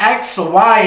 XY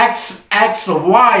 XXY,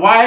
Y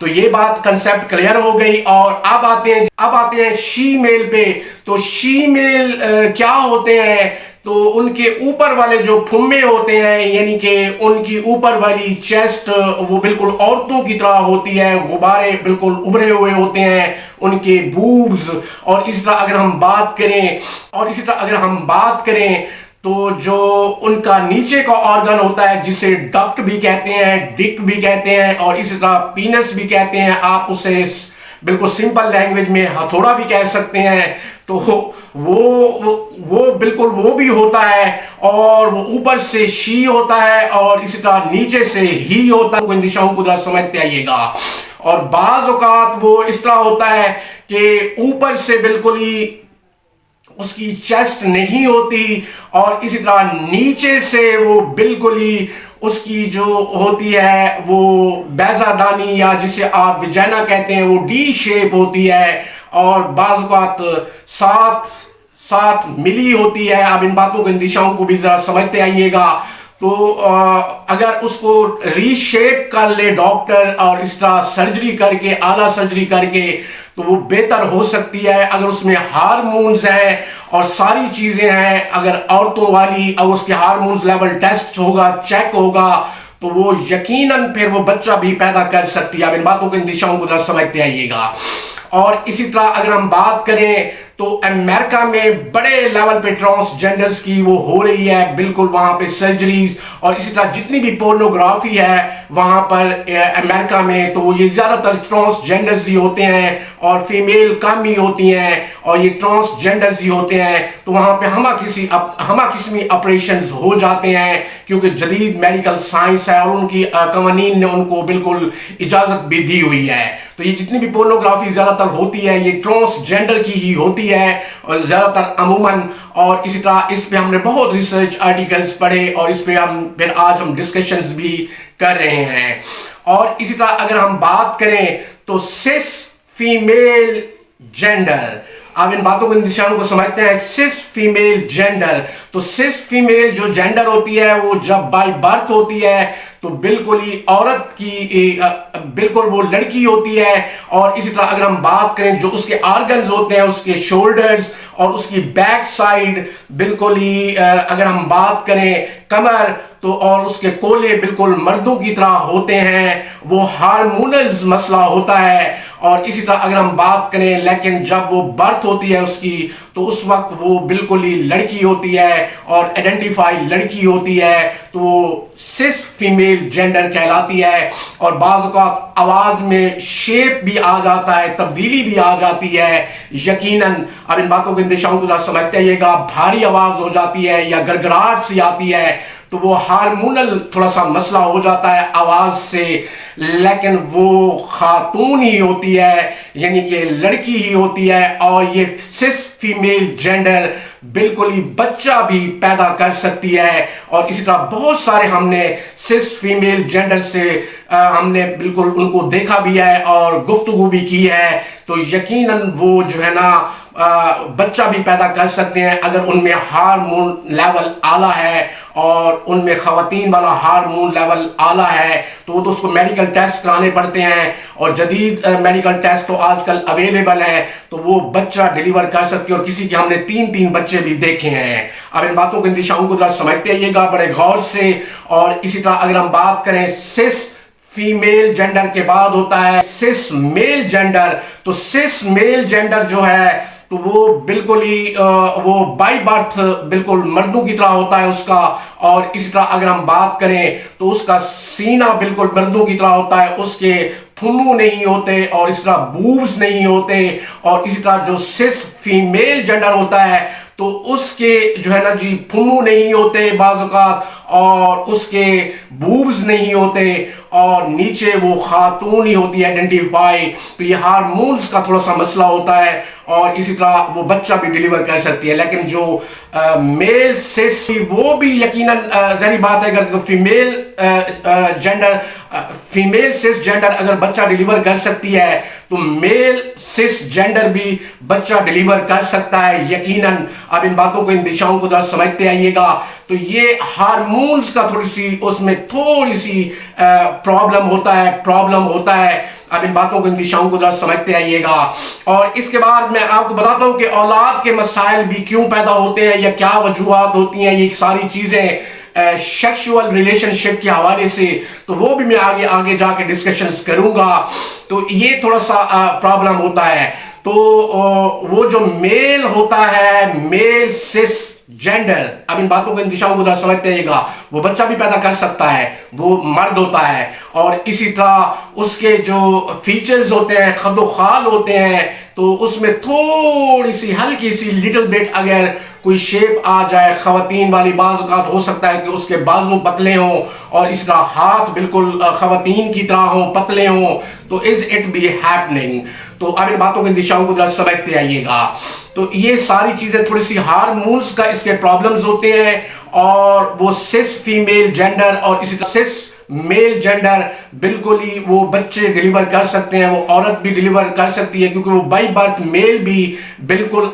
تو یہ بات کنسپٹ کلیئر ہو گئی. اور اب آتے ہیں شی میل پہ. تو شی میل کیا ہوتے ہیں؟ تو ان کے اوپر والے جو پھمے ہوتے ہیں، یعنی کہ ان کی اوپر والی چیسٹ وہ بالکل عورتوں کی طرح ہوتی ہے، غبارے بالکل ابھرے ہوئے ہوتے ہیں ان کے بوبز. اور اسی طرح اگر ہم بات کریں تو جو ان کا نیچے کا آرگن ہوتا ہے جسے ڈکٹ بھی کہتے ہیں، ڈک بھی کہتے ہیں، اور اسی طرح پینس بھی کہتے ہیں. آپ اسے بالکل سمپل لینگویج میں ہتھوڑا بھی کہہ سکتے ہیں. تو وہ بالکل وہ بھی ہوتا ہے، اور وہ اوپر سے شی ہوتا ہے اور اسی طرح نیچے سے ہی ہوتا ہے. اندیشوں کو ذرا سمجھتے آئیے گا. اور بعض اوقات وہ اس طرح ہوتا ہے کہ اوپر سے بالکل ہی اس کی چیسٹ نہیں ہوتی، اور اسی طرح نیچے سے وہ بالکل ہی اس کی جو ہوتی ہے وہ بیضہ دانی یا جسے آپ ویجینا کہتے ہیں وہ ڈی شیپ ہوتی ہے، اور بعض اوقات ساتھ ملی ہوتی ہے. اب ان باتوں کو، ان دشاؤں کو بھی ذرا سمجھتے آئیے گا. تو اگر اس کو ری شیپ کر لے ڈاکٹر اور اس طرح سرجری کر کے، اعلیٰ سرجری کر کے، تو وہ بہتر ہو سکتی ہے. اگر اس میں ہارمونز ہیں اور ساری چیزیں ہیں، اگر عورتوں والی، اور اس کے ہارمونز لیول ٹیسٹ ہوگا، چیک ہوگا، تو وہ یقیناً پھر وہ بچہ بھی پیدا کر سکتی ہے. اب ان باتوں کو، ان دشاؤں کو ذرا سمجھتے آئیے گا. اور اسی طرح اگر ہم بات کریں تو امریکہ میں بڑے لیول پہ ٹرانسجینڈرز کی وہ ہو رہی ہے، بالکل وہاں پہ سرجریز، اور اسی طرح جتنی بھی پورنوگرافی ہے وہاں پر امریکہ میں، تو وہ یہ زیادہ تر ٹرانسجینڈرز ہی ہوتے ہیں، اور فیمیل کم ہی ہوتی ہیں، اور یہ ٹرانسجینڈرز ہی ہوتے ہیں. تو وہاں پہ ہمہ قسمی آپریشنز ہو جاتے ہیں، کیونکہ جدید میڈیکل سائنس ہے، اور ان کی قوانین نے ان کو بالکل اجازت بھی دی ہوئی ہے. تو یہ جتنی بھی پورنوگرافی زیادہ تر ہوتی ہے یہ ٹرانسجینڈر کی ہی ہوتی ہے، اور زیادہ تر عموماً. اور اسی طرح اس پہ ہم نے بہت ریسرچ آرٹیکلز پڑھے، اور اس پہ پھر آج ہم ڈسکشنز بھی کر رہے ہیں. اور اسی طرح اگر ہم بات کریں تو سس فیمیل جینڈر. اب ان باتوں کو، ان دشاؤں کو سمجھتے ہیں. سس فیمیل جینڈر، تو سس فیمیل جو جینڈر ہوتی ہے وہ جب بائی برتھ ہوتی ہے تو بالکل ہی عورت کی، بالکل وہ لڑکی ہوتی ہے. اور اسی طرح اگر ہم بات کریں جو اس کے آرگنز ہوتے ہیں، اس کے شولڈرز اور اس کی بیک سائڈ، بالکل ہی اگر ہم بات کریں کمر، تو اور اس کے کولے بالکل مردوں کی طرح ہوتے ہیں. وہ ہارمونلز مسئلہ ہوتا ہے. اور اسی طرح اگر ہم بات کریں، لیکن جب وہ برتھ ہوتی ہے اس کی، تو اس وقت وہ بالکل ہی لڑکی ہوتی ہے اور ایڈنٹیفائی لڑکی ہوتی ہے. تو وہ سس فیمیل جینڈر کہلاتی ہے. اور بعض اوقات آواز میں شیپ بھی آ جاتا ہے، تبدیلی بھی آ جاتی ہے یقیناً. اب ان باتوں کو، ان دشاؤں کو ذرا سمجھتے آئیے گا. بھاری آواز ہو جاتی ہے یا گڑگڑاہٹ سی آتی ہے، تو وہ ہارمونل تھوڑا سا مسئلہ ہو جاتا ہے آواز سے، لیکن وہ خاتون ہی ہوتی ہے، یعنی کہ لڑکی ہی ہوتی ہے. اور یہ سس فیمیل جینڈر بالکل ہی بچہ بھی پیدا کر سکتی ہے. اور اسی طرح بہت سارے ہم نے سس فیمیل جینڈر سے ہم نے بالکل ان کو دیکھا بھی ہے اور گفتگو بھی کی ہے. تو یقیناً وہ جو ہے نا بچہ بھی پیدا کر سکتے ہیں اگر ان میں ہارمون لیول اعلیٰ ہے، اور ان میں خواتین والا ہارمون لیول اعلیٰ ہے. تو وہ تو اس کو میڈیکل ٹیسٹ کرانے پڑتے ہیں، اور جدید میڈیکل ٹیسٹ تو آج کل اویلیبل ہے. تو وہ بچہ ڈیلیور کر سکتی ہے، اور کسی کے ہم نے 3 بچے بھی دیکھے ہیں. اب ان باتوں کو، ان دشاؤں کو ذرا سمجھتے آئیے گا بڑے غور سے. اور اسی طرح اگر ہم بات کریں سس فیمیل جینڈر کے بعد ہوتا ہے سس میل جینڈر. تو سس میل جینڈر جو ہے تو وہ بالکل ہی وہ بائی برتھ بالکل مردوں کی طرح ہوتا ہے اس کا. اور اسی طرح اگر ہم بات کریں تو اس کا سینہ بالکل مردوں کی طرح ہوتا ہے، اس کے پھمو نہیں ہوتے، اور اس طرح بوبز نہیں ہوتے. اور اسی طرح جو سس فیمیل جینڈر ہوتا ہے تو اس کے جو ہے نا جی پھمو نہیں ہوتے بعض اوقات، اور اس کے بوبز نہیں ہوتے، اور نیچے وہ خاتون ہی ہوتی ہے آئیڈینٹیفائی. تو یہ ہارمونز کا تھوڑا سا مسئلہ ہوتا ہے، اور اسی طرح وہ بچہ بھی ڈیلیور کر سکتی ہے. لیکن جو میل سس، وہ بھی یقیناً ظاہری بات ہے اگر فیمیل سس جینڈر اگر بچہ ڈیلیور کر سکتی ہے تو میل سس جینڈر بھی بچہ ڈیلیور کر سکتا ہے یقیناً. اب ان باتوں کو، ان دشاؤں کو ذرا سمجھتے آئیے گا. تو یہ ہارمونز کا اس میں تھوڑی سی پرابلم ہوتا ہے اب ان باتوں کو ان دشاؤں کو ذرا سمجھتے آئیے گا. اور اس کے بعد میں آپ کو بتاتا ہوں کہ اولاد کے مسائل بھی کیوں پیدا ہوتے ہیں یا کیا وجوہات ہوتی ہیں. یہ ساری چیزیں سیکشول ریلیشن شپ کے حوالے سے تو وہ بھی میں آگے جا کے ڈسکشنز کروں گا. تو یہ تھوڑا سا پرابلم ہوتا ہے. تو وہ جو میل ہوتا ہے, میل سس جینڈر, اب ان باتوں کو ان دشاؤں کو ذرا سمجھتے رہیے گا. وہ بچہ بھی پیدا کر سکتا ہے, وہ مرد ہوتا ہے, اور اسی طرح اس کے جو فیچرز ہوتے ہیں, خد و خال ہوتے ہیں, تو اس میں تھوڑی سی ہلکی سی لٹل بٹ اگر کوئی شیپ آ جائے خواتین والی, بعض اوقات ہو سکتا ہے کہ اس کے بازو پتلے ہوں اور اس طرح ہاتھ بالکل خواتین کی طرح ہوں, پتلے ہوں, تو از اٹ بی ہیپننگ. تو اب ان باتوں کے دشاؤں کو ذرا سمجھتے آئیے گا. تو یہ ساری چیزیں تھوڑی سی ہارمونز کا اس کے پرابلمز ہوتے ہیں, اور وہ سس فیمیل جینڈر اور اسی طرح سس میل جینڈر بالکل ہی وہ بچے ڈیلیور کر سکتے ہیں, وہ عورت بھی ڈیلیور کر سکتی ہے, کیونکہ وہ بائی برتھ میل بھی بالکل